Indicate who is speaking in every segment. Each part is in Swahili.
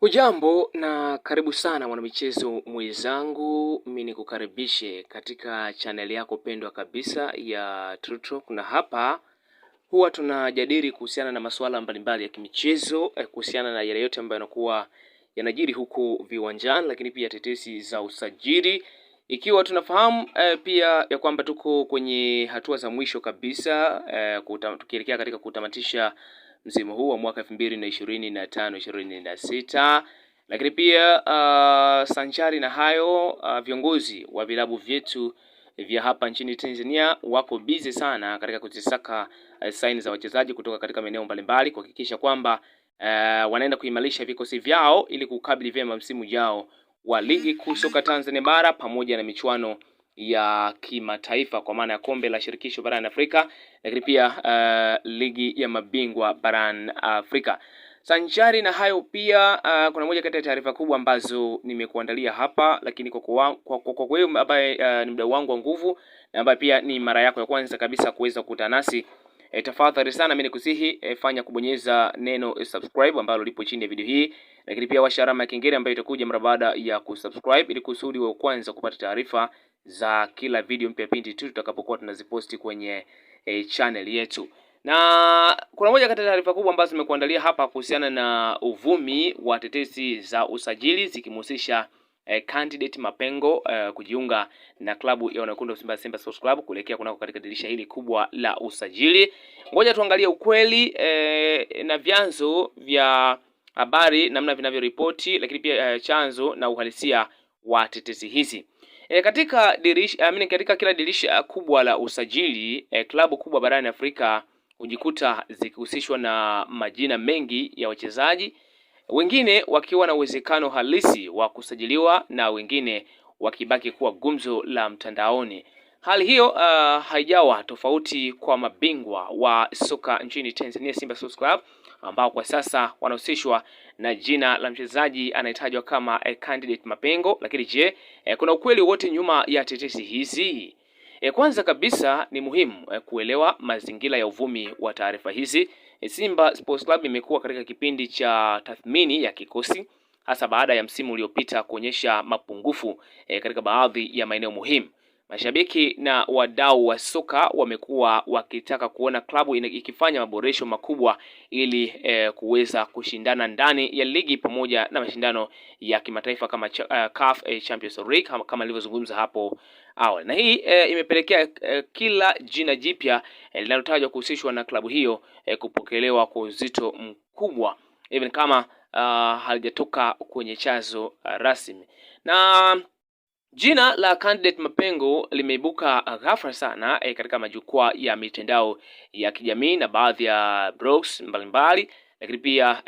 Speaker 1: Hujambo na karibu sana mwanamichezo mwenzangu, mimi nikukaribishe katika channel yako pendwa kabisa ya True Talk, na hapa huwa tunajadili kuhusiana na masuala mbalimbali ya kimichezo, kuhusiana na yale yote ambayo yanakuwa yanajiri huku viwanjani, lakini pia tetesi za usajili, ikiwa tunafahamu pia ya kwamba tuko kwenye hatua za mwisho kabisa tukielekea katika kutamatisha msimu huu wa mwaka 2025-26, lakini pia sanjari na hayo viongozi wa vilabu vyetu vya hapa nchini Tanzania wako busy sana katika kuzisaka saini za wachezaji kutoka katika maeneo mbalimbali kuhakikisha kwamba wanaenda kuimarisha vikosi vyao ili kukabili vyema msimu ujao wa ligi kuu soka Tanzania bara pamoja na michuano ya kimataifa kwa maana ya kombe la shirikisho barani Afrika, lakini pia ligi ya mabingwa barani Afrika. Sanjari na hayo pia kuna moja kati ya taarifa kubwa ambazo nimekuandalia hapa, lakini kwa wewe ambaye ni mdau wangu wa nguvu na ambaye pia ni mara yako ya kwanza kabisa kuweza kukutana nasi, tafadhali sana mimi nikusihi fanya kubonyeza neno subscribe ambalo lipo chini ya video hii, lakini pia washa alama ya kengele ambayo itakuja mara baada ya kusubscribe ili kusudi wa kwanza kupata taarifa za kila video mpya pindi tu tutakapokuwa tunaziposti kwenye channel yetu. Na kuna moja kati ya taarifa kubwa ambazo nimekuandalia hapa kuhusiana na uvumi wa tetesi za usajili zikimhusisha candidate Mapengo kujiunga na klabu ya wanakundu Simba Sports Club kuelekea kunako katika dirisha hili kubwa la usajili. Ngoja tuangalie ukweli na vyanzo vya habari namna vinavyoripoti, lakini pia chanzo na uhalisia wa tetesi hizi. Katika kila dirisha kubwa la usajili klabu kubwa barani Afrika hujikuta zikihusishwa na majina mengi ya wachezaji, wengine wakiwa na uwezekano halisi wa kusajiliwa na wengine wakibaki kuwa gumzo la mtandaoni. Hali hiyo haijawa tofauti kwa mabingwa wa soka nchini Tanzania, Simba Sports Club, ambao kwa sasa wanahusishwa na jina la mchezaji anayetajwa kama candidate Mapengo. Lakini je, kuna ukweli wote nyuma ya tetesi hizi? Kwanza kabisa ni muhimu kuelewa mazingira ya uvumi wa taarifa hizi. Simba Sports Club imekuwa katika kipindi cha tathmini ya kikosi, hasa baada ya msimu uliopita kuonyesha mapungufu katika baadhi ya maeneo muhimu. Mashabiki na wadau wa soka wamekuwa wakitaka kuona klabu ikifanya maboresho makubwa ili kuweza kushindana ndani ya ligi pamoja na mashindano ya kimataifa kama CAF Champions League kama nilivyozungumza hapo awali. Na hii imepelekea kila jina jipya linalotajwa kuhusishwa na klabu hiyo kupokelewa kwa uzito mkubwa even kama halijatoka kwenye chanzo rasmi. Na jina la candidate Mapengo limeibuka ghafla sana katika majukwaa ya mitandao ya kijamii na baadhi ya blogs mbalimbali, lakini pia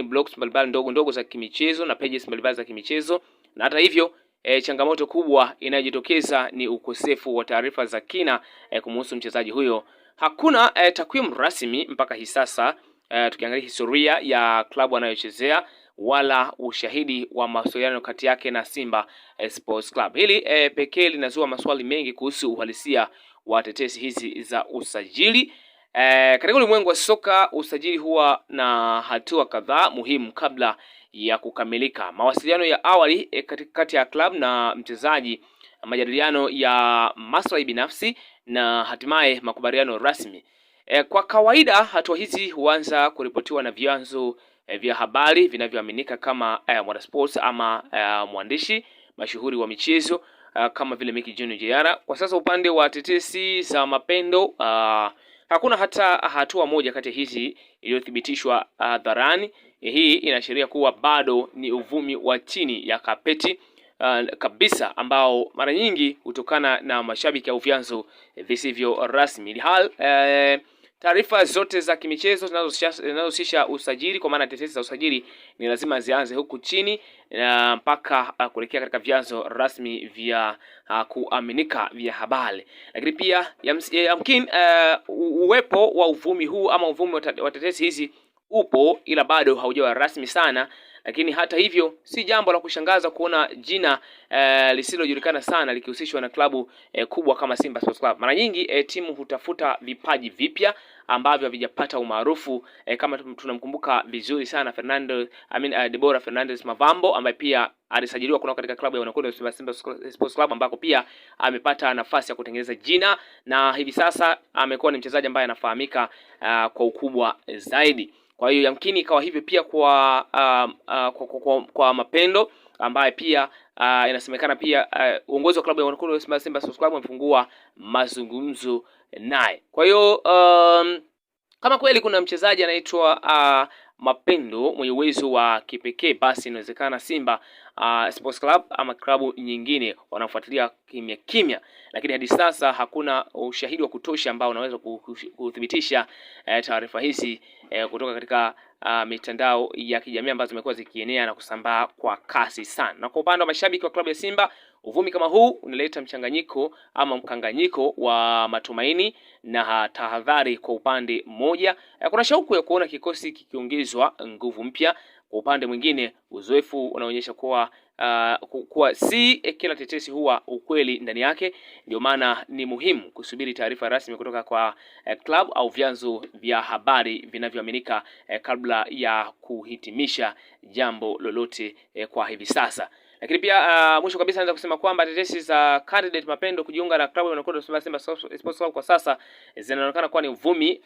Speaker 1: blogs mbalimbali ndogo za kimichezo na pages mbalimbali za kimichezo. Na hata hivyo changamoto kubwa inayojitokeza ni ukosefu wa taarifa za kina kumhusu mchezaji huyo. Hakuna takwimu rasmi mpaka hii sasa, tukiangalia historia ya klabu anayochezea wala ushahidi wa mawasiliano kati yake na Simba Sports Club. Hili pekee linazua maswali mengi kuhusu uhalisia wa tetesi hizi za usajili. Katika ulimwengu wa soka usajili huwa na hatua kadhaa muhimu kabla ya kukamilika. Mawasiliano ya awali kati ya club na mchezaji, majadiliano ya maslahi binafsi na hatimaye makubaliano rasmi. Kwa kawaida hatua hizi huanza kuripotiwa na vyanzo vya habari vinavyoaminika kama Mwanasports ama mwandishi mashuhuri wa michezo kama vile Mickey Junior Jr. Kwa sasa upande wa tetesi za Mapendo hakuna hata hatua moja kati ya hizi iliyothibitishwa hadharani. Hii inaashiria kuwa bado ni uvumi wa chini ya kapeti kabisa ambao mara nyingi hutokana na mashabiki au vyanzo visivyo rasmi. Taarifa zote za kimichezo zinazohusisha usajili kwa maana tetesi za usajili ni lazima zianze huku chini mpaka kuelekea katika vyanzo rasmi vya kuaminika vya habari. Lakini pia yamkini uwepo wa uvumi huu ama uvumi wa tetesi hizi upo, ila bado haujawa rasmi sana. lakini hata hivyo si jambo la kushangaza kuona jina lisilojulikana sana likihusishwa na klabu kubwa kama Simba Sports Club. Mara nyingi timu hutafuta vipaji vipya ambavyo havijapata umaarufu kama tunamkumbuka vizuri sana Deborah Fernandez Mavambo ambaye pia alisajiliwa kutoka katika klabu ya wanakwenda Simba Sports Club ambako pia amepata nafasi ya kutengeneza jina na hivi sasa amekuwa ni mchezaji ambaye anafahamika kwa ukubwa zaidi. Kwa hiyo yamkini ikawa hivyo pia kwa Mapendo ambaye pia inasemekana pia uongozi wa klabu ya wanakwenda Simba Sports Club umefungua mazungumzo naye. Kwa hiyo kama kweli kuna mchezaji anaitwa Mapendo mwenye uwezo wa kipekee, basi inawezekana Simba Sports Club ama klabu nyingine wanafuatilia kimya, lakini hadi sasa hakuna ushahidi wa kutosha ambao unaweza kuthibitisha taarifa hizi kutoka katika mitandao ya kijamii ambazo zimekuwa zikienea na kusambaa kwa kasi sana. Na kwa upande wa mashabiki wa klabu ya Simba, uvumi kama huu unaleta mkanganyiko wa matumaini na tahadhari. Kwa upande mmoja kuna shauku ya kuona kikosi kikiongezwa nguvu mpya, kwa upande mwingine uzoefu unaonyesha kuwa si kila tetesi huwa ukweli ndani yake. Ndio maana ni muhimu kusubiri taarifa rasmi kutoka kwa club au vyanzo vya habari vinavyoaminika kabla ya kuhitimisha jambo lolote kwa hivi sasa. Lakini pia mwisho kabisa naweza kusema kwamba tetesi za candidate Mapendo kujiunga na klabu inayokwenda Simba Sports Club kwa sasa zinaonekana kuwa ni uvumi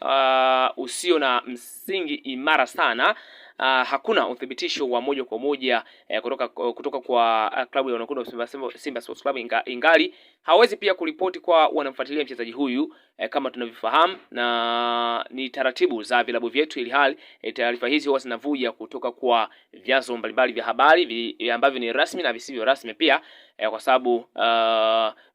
Speaker 1: usio na msingi imara sana. Hakuna uthibitisho wa moja kwa moja kutoka kwa klabu ya wanakwenda Simba Sports Club, ingali hawezi pia kuripoti kwa wanamfuatilia mchezaji huyu kama tunavyofahamu, na ni taratibu za vilabu vyetu, ili hali taarifa hizi huwa zinavuja kutoka kwa vyanzo mbalimbali vya habari ambavyo ni rasmi na visivyo rasmi pia, kwa sababu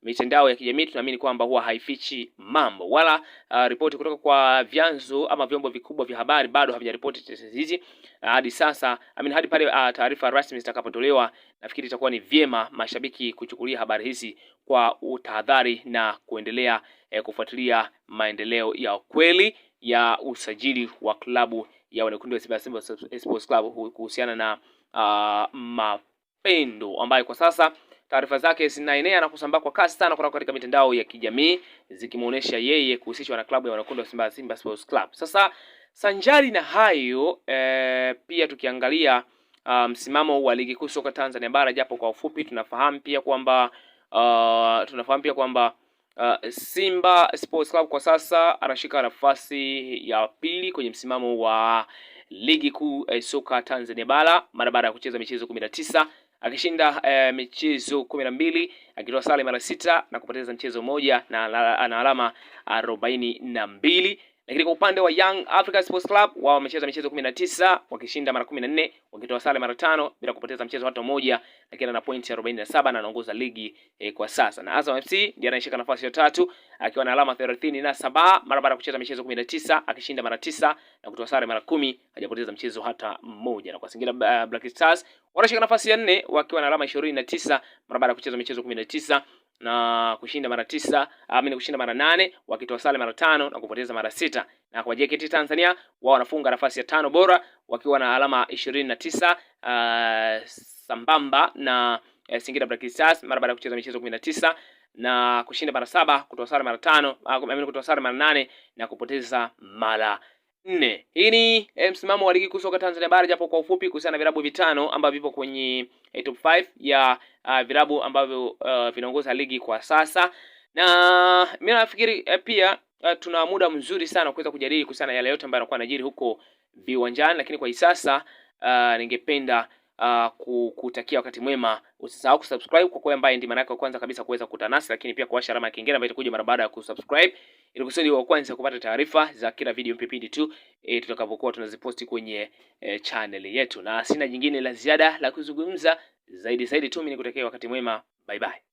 Speaker 1: mitandao ya kijamii tunaamini kwamba huwa haifichi mambo, wala ripoti kutoka kwa vyanzo ama vyombo vikubwa vya habari bado havijaripoti tetesi hizi hadi sasa. Hadi pale taarifa rasmi zitakapotolewa, nafikiri itakuwa ni vyema mashabiki kuchukulia habari hizi kwa utahadhari na kuendelea kufuatilia maendeleo ya kweli ya usajili wa klabu ya wanakundu wa Simba Sports Club kuhusiana na Mapendo ambaye kwa sasa taarifa zake zinaenea na kusambaa kwa kasi sana kutoka katika mitandao ya kijamii zikimuonesha yeye kuhusishwa na klabu ya wanakundu wa Simba Sports Club. Sasa sanjari na hayo pia tukiangalia msimamo wa ligi kuu soka Tanzania bara, japo kwa ufupi tunafahamu pia kwamba Simba Sports Club kwa sasa anashika nafasi ya pili kwenye msimamo wa ligi kuu soka Tanzania bara mara baada ya kucheza michezo 19, akishinda michezo 12, akitoa sare mara 6 na kupoteza mchezo mmoja, na ana alama 42. Lakini kwa upande wa Young Africa Sports Club, wao wamecheza michezo 19, wakishinda mara 14, wakitoa sare mara 5 bila kupoteza mchezo hata mmoja, lakini ana pointi 47 na anaongoza ligi kwa sasa. Na Azam FC ndiye anashika nafasi ya 3 akiwa na alama 37 mara baada ya kucheza michezo 19, akishinda mara 9 na kutoa sare mara 10, hajapoteza mchezo hata mmoja. Na kwa Singida Black Stars wanashika nafasi ya 4 wakiwa na alama 29 mara baada ya kucheza michezo 19 na kushinda mara 8 wakitoa sare mara 5 na kupoteza mara 6. Na kwa JKT Tanzania wao wanafunga nafasi ya 5 bora wakiwa na alama 29 sambamba na Singida Black Stars mara baada ya kucheza michezo 19 na kushinda mara 7, kutoa sare mara 5, kutoa sare mara 8 na kupoteza mara 4. Hii ni msimamo wa ligi kuu soka Tanzania bara, japo kwa ufupi kuhusiana na vilabu vitano ambavyo vipo kwenye top 5 ya vilabu ambavyo vinaongoza ligi kwa sasa. Na mimi nafikiri pia tuna muda mzuri sana kuweza kujadili kuhusiana na yale yote ambayo yanakuwa yanajiri huko viwanjani, lakini kwa sasa ningependa kutakia wakati mwema. Usisahau kusubscribe kwa ambaye ndiye manako kwanza kabisa kuweza kukutana nasi, lakini pia kuwasha alama ya kengele ambayo itakuja mara baada ya kusubscribe, ili kusudi wa kwanza kupata taarifa za kila video mpipindi tu tutakapokuwa tunaziposti kwenye channel yetu. Na sina jingine la ziada la kuzungumza zaidi tu, mimi nikutakia wakati mwema. Bye bye.